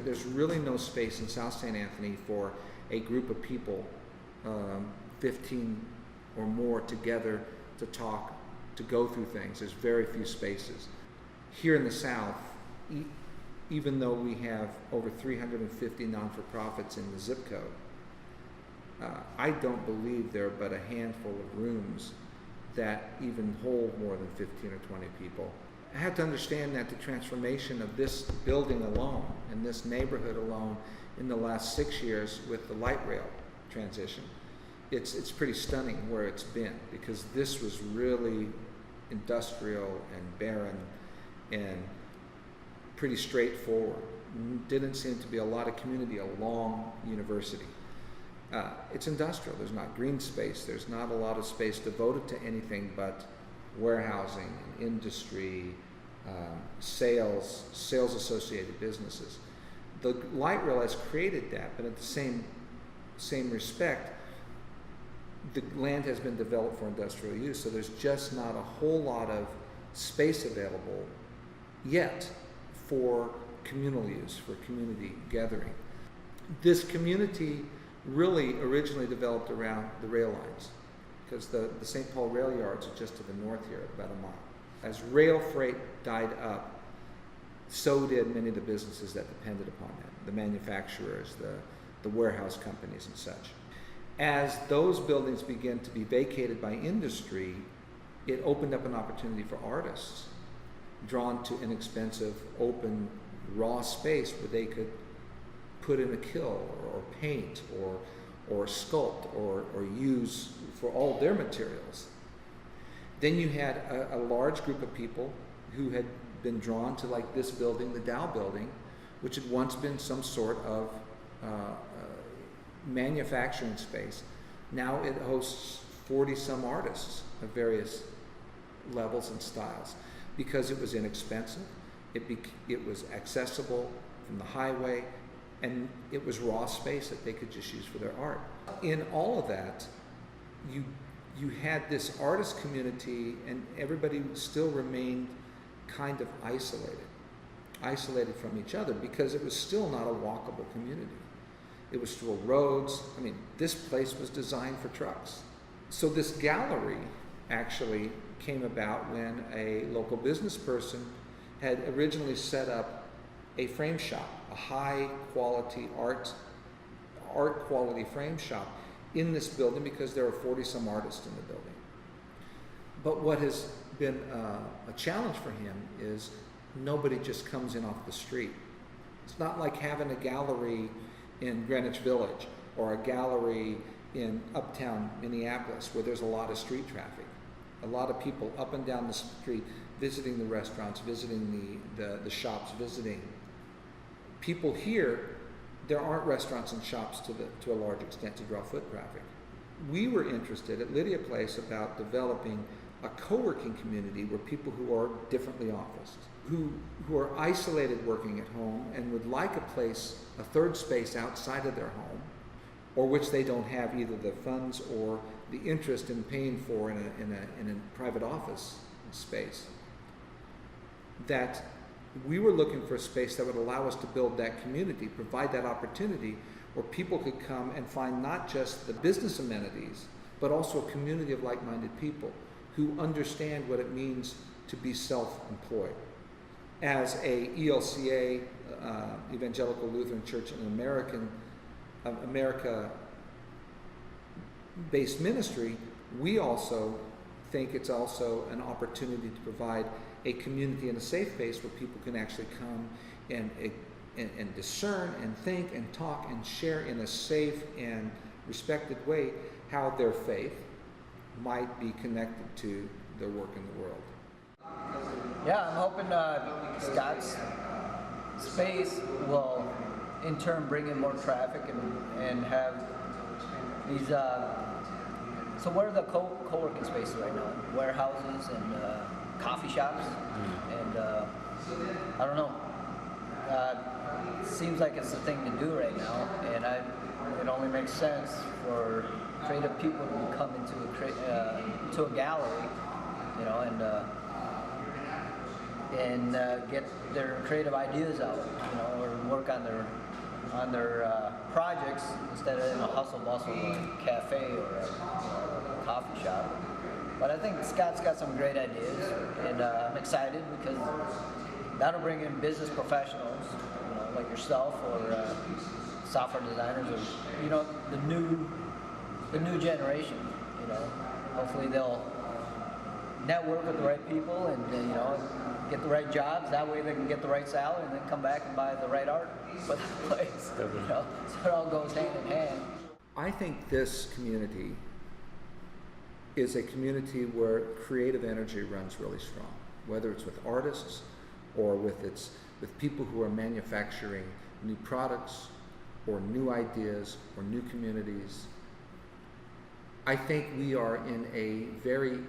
there's really no space in South St. Anthony for a group of people, 15 or more together to talk, to go through things. There's very few spaces. Here in the South, even though we have over 350 non-for-profits in the zip code, I don't believe there are but a handful of rooms that even hold more than 15 or 20 people. I had to understand that the transformation of this building alone and this neighborhood alone in the last 6 years with the light rail transition, it's pretty stunning where it's been, because this was really industrial and barren and pretty straightforward. Didn't seem to be a lot of community along University. It's industrial. There's not green space. There's not a lot of space devoted to anything but warehousing, industry, sales associated businesses. The light rail has created that, but at the same respect, the land has been developed for industrial use, so there's just not a whole lot of space available yet for communal use, for community gathering. This community really originally developed around the rail lines, because the St. Paul rail yards are just to the north here, about a mile. As rail freight died up, so did many of the businesses that depended upon that, the manufacturers, the warehouse companies and such. As those buildings began to be vacated by industry, it opened up an opportunity for artists drawn to inexpensive, open, raw space where they could put in a kiln or paint or sculpt or use for all their materials. Then you had a large group of people who had been drawn to, like this building, the Dow building, which had once been some sort of manufacturing space. Now it hosts 40 some artists of various levels and styles, because it was inexpensive, it was accessible from the highway, and it was raw space that they could just use for their art. In all of that, you had this artist community, and everybody still remained kind of isolated from each other, because it was still not a walkable community. It was still roads. I mean, this place was designed for trucks. So this gallery actually came about when a local business person had originally set up a frame shop, a high quality art quality frame shop in this building, because there were 40 some artists in the building. But what has been a challenge for him is nobody just comes in off the street. It's not like having a gallery in Greenwich Village or a gallery in uptown Minneapolis where there's a lot of street traffic. A lot of people up and down the street visiting the restaurants, visiting the shops, visiting. People here, there aren't restaurants and shops to a large extent to draw foot traffic. We were interested at Lydia Place about developing a co-working community where people who are differently officed, who are isolated working at home and would like a place, a third space outside of their home, or which they don't have either the funds or the interest in paying for in a private office space, that we were looking for a space that would allow us to build that community, provide that opportunity where people could come and find not just the business amenities, but also a community of like-minded people who understand what it means to be self-employed. As a ELCA, Evangelical Lutheran Church in America-based ministry, we also think it's also an opportunity to provide a community and a safe place where people can actually come and discern and think and talk and share in a safe and respected way how their faith might be connected to their work in the world. Yeah, I'm hoping Scott's space will in turn bring in more traffic and have these so what are the co-working spaces right now? Warehouses and coffee shops, and I don't know. Seems like it's the thing to do right now, and it only makes sense for creative people to come into a gallery, and and get their creative ideas out, or work on their projects instead of in a hustle bustle cafe or a coffee shop. But I think Scott's got some great ideas, and I'm excited because that'll bring in business professionals, like yourself, or software designers, or the new generation. Hopefully they'll network with the right people and get the right jobs. That way they can get the right salary and then come back and buy the right art for the place. So it all goes hand in hand. I think this community is a community where creative energy runs really strong, whether it's with artists or with people who are manufacturing new products or new ideas or new communities. I think we are in a very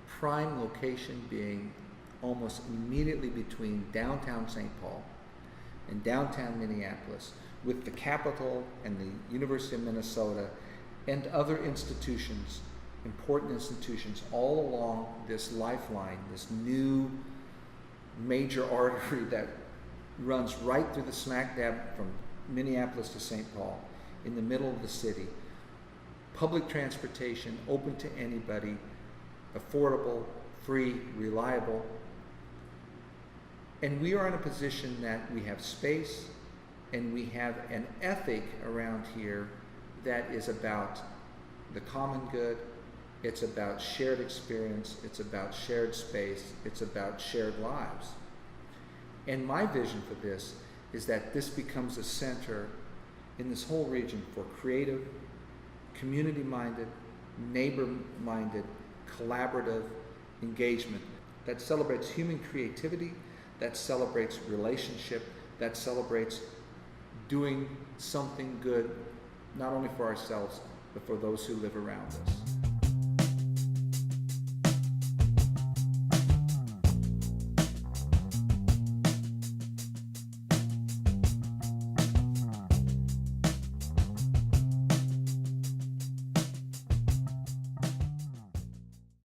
prime location, being almost immediately between downtown St. Paul and downtown Minneapolis, with the Capitol and the University of Minnesota and other institutions, important institutions, all along this lifeline, this new major artery that runs right through the smack dab from Minneapolis to St. Paul, in the middle of the city. Public transportation, open to anybody, affordable, free, reliable. And we are in a position that we have space and we have an ethic around here that is about the common good. It's about shared experience. It's about shared space. It's about shared lives. And my vision for this is that this becomes a center in this whole region for creative, community-minded, neighbor-minded, collaborative engagement that celebrates human creativity, that celebrates relationship, that celebrates doing something good, not only for ourselves, but for those who live around us.